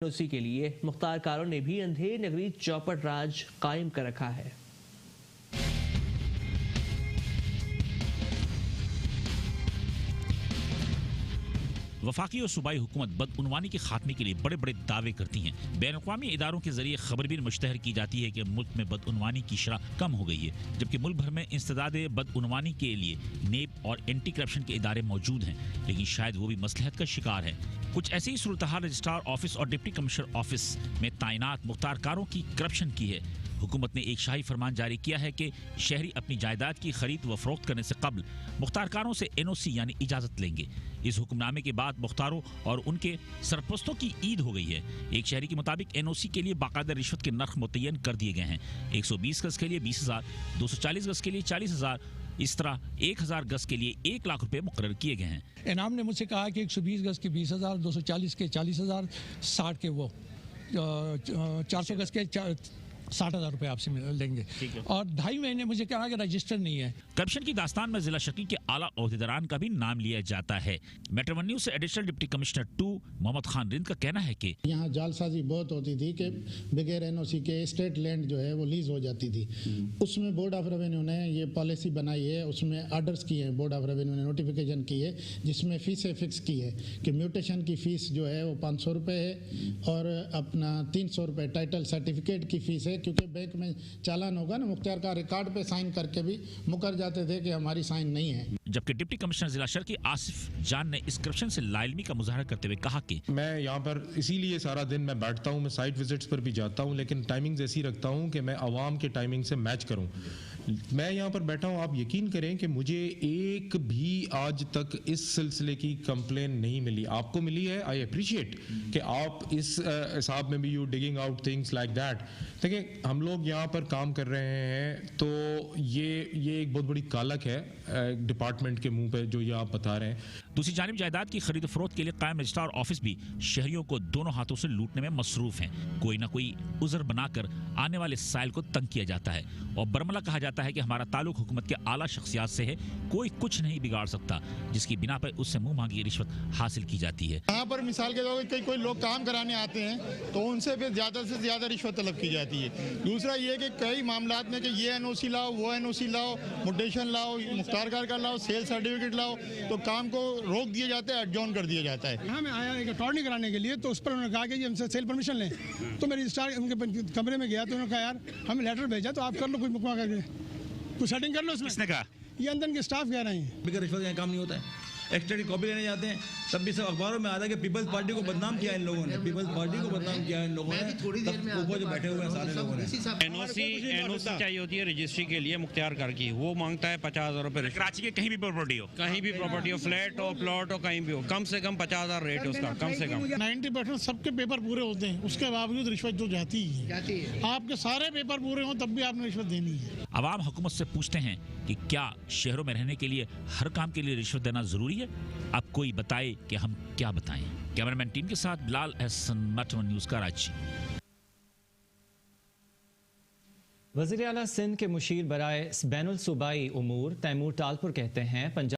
اسی کے لیے مختار کاروں نے بھی اندھیر نگری چوپٹ راج قائم کر رکھا ہے۔ وفاقی اور صوبائی حکومت بدعنوانی کے خاتمے کے لیے بڑے بڑے دعوے کرتی ہیں۔ بین الاقوامی اداروں کے ذریعے خبر بھی مشتہر کی جاتی ہے کہ ملک میں بدعنوانی کی شرح کم ہو گئی ہے، جبکہ ملک بھر میں انسداد بدعنوانی کے لیے نیب اور اینٹی کرپشن کے ادارے موجود ہیں، لیکن شاید وہ بھی مصلحت کا شکار ہے۔ کچھ ایسی ہی صورتحال رجسٹرار آفس اور ڈپٹی کمشنر آفس میں تعینات مختار کاروں کی کرپشن کی ہے۔ حکومت نے ایک شاہی فرمان جاری کیا ہے کہ شہری اپنی جائیداد کی خرید و فروخت کرنے سے قبل مختار کاروں سے NOC یعنی اجازت لیں گے۔ اس حکم نامے کے بعد مختاروں اور ان کے سرپرستوں کی عید ہو گئی ہے۔ ایک شہری کے مطابق NOC کے لیے باقاعدہ رشوت کے نرخ متعین کر دیے گئے ہیں۔ 120 گز کے لیے 20,000، 240 گز کے لیے 40,000، اس طرح 1,000 گز کے لیے 1 لاکھ روپے مقرر کیے گئے ہیں۔ انعام نے مجھ سے کہا کہ 120 گز کے 20,000، 240 کے 40,000، 60 کے وہ 400 گز کے 60,000 روپے آپ سے لیں گے، اور 2.5 مہینے مجھے کہا کہ رجسٹر نہیں ہے۔ کرپشن کی داستان میں ضلع شکی کے اعلیٰ عہدیداران کا بھی نام لیا جاتا ہے۔ میٹرو ون نیوز سے additional deputy commissioner 2 Muhammad Khan Rind کا کہنا ہے کہ یہاں جال سازی بہت ہوتی تھی کہ بغیر NOC کے اسٹیٹ لینڈ جو ہے وہ لیز ہو جاتی تھی۔ اس میں بورڈ آف ریونیو نے یہ پالیسی بنائی ہے، اس میں آرڈرز کیے ہیں، بورڈ آف ریونیو نے نوٹیفیکیشن کی ہے، جس میں فیسیں فکس کی ہے کہ میوٹیشن کی فیس جو ہے وہ 500 روپے ہے، اور اپنا 300 روپے ٹائٹل سرٹیفکیٹ کی فیس ہے، کیونکہ بینک میں چالان ہوگا نا، مختار کا ریکارڈ پہ سائن کر کے بھی مکر جاتے تھے کہ ہماری سائن نہیں ہے۔ جبکہ ڈپٹی کمشنر ضلع شرقی آصف جان نے اس کرپشن سے لا علمی کا مظاہرہ کرتے ہوئے کہا کہ میں یہاں پر اسی لیے سارا دن میں بیٹھتا ہوں، میں سائٹ وزٹس پر بھی جاتا ہوں، لیکن ٹائمنگز ایسی رکھتا ہوں کہ میں عوام کے ٹائمنگ سے میچ کروں۔ میں یہاں پر بیٹھا ہوں، آپ یقین کریں کہ مجھے ایک بھی آج تک اس سلسلے کی کمپلین نہیں ملی۔ آپ کو ملی ہے، آئی اپریشیٹ کہ آپ اس حساب میں بھی you digging out things like that. دیکھیں، ہم لوگ یہاں پر کام کر رہے ہیں تو یہ ایک بہت بڑی کالک ہے ڈپارٹمنٹ کے منہ پہ جو یہ آپ بتا رہے ہیں۔ دوسری جانب جائیداد کی خرید و فروخت کے لیے قائم رجسٹرار آفس بھی شہریوں کو دونوں ہاتھوں سے لوٹنے میں مصروف ہیں۔ کوئی نہ کوئی عذر بنا کر آنے والے سائل کو تنگ کیا جاتا ہے اور برملا کہا جاتا ہے کہ ہمارا تعلق حکومت کے اعلیٰ شخصیات سے ہے، کوئی کچھ نہیں بگاڑ سکتا، جس کی بنا پر اس سے منہ مانگی رشوت حاصل کی جاتی ہے۔ یہاں پر مثال کے طور پر کوئی لوگ کام کرانے آتے ہیں تو ان سے پھر زیادہ سے زیادہ رشوت طلب کی جاتی ہے۔ دوسرا یہ کہ کئی معاملات میں کہ یہ NOC لاؤ، وہ NOC لاؤ، موٹیشن لاؤ، مختار کار کا لاؤ، سیل سرٹیفکیٹ لاؤ، تو کام کو روک دیا جاتا ہے، ایڈجون کر دیا جاتا ہے۔ یہاں میں آیا ایک اٹارنی کرانے کے لیے، تو اس پر انہوں نے کہا کہ ہم سے سیل پرمیشن لیں، تو میں رجسٹرار ان کے کمرے میں گیا تو انہوں نے کہا یار ہم لیٹر بھیجا تو آپ کر لو، کوئی مکمل کر کے کچھ سیٹنگ کر لو اس میں۔ کس نے کہا؟ یہ اندر کے سٹاف کہہ رہے ہیں۔ بغیر رشوت کا کام نہیں ہوتا ہے۔ ایکسٹرا کی کاپی لینے جاتے ہیں تب بھی سب اخباروں میں آتا ہے کہ پیپلز پارٹی کو بدنام کیا ان لوگوں نے، پیپلز پارٹی کو بدنام کیا ان لوگوں نے، اوپر جو بیٹھے ہوئے ہیں سارے لوگوں نے۔ NOC چاہیے ہوتی ہے رجسٹری کے لیے مختار کار کی، وہ مانگتا ہے 50,000 روپے۔ کراچی کے کہیں بھی پراپرٹی ہو، کہیں بھی پراپرٹی ہو، فلیٹ ہو، پلاٹ ہو، کہیں بھی ہو، کم سے کم 50,000 ریٹ ہے اس کا، کم سے کم۔ 90% سب کے پیپر پورے ہوتے ہیں، اس کے باوجود رشوت جو جاتی ہے، آپ کے سارے پیپر پورے ہوں تب بھی آپ نے رشوت دینی ہے۔ عوام حکومت سے پوچھتے ہیں کہ کیا شہروں میں رہنے کے لیے ہر کام کے لیے رشوت دینا ضروری ہے؟ اب کوئی بتائے کہ ہم کیا بتائیں۔ کیمرامین ٹیم کے ساتھ بلال احسن، میٹرو نیوز کراچی۔ وزیر اعلیٰ سندھ کے مشیر برائے بین الصوبائی امور تیمور ٹالپور کہتے ہیں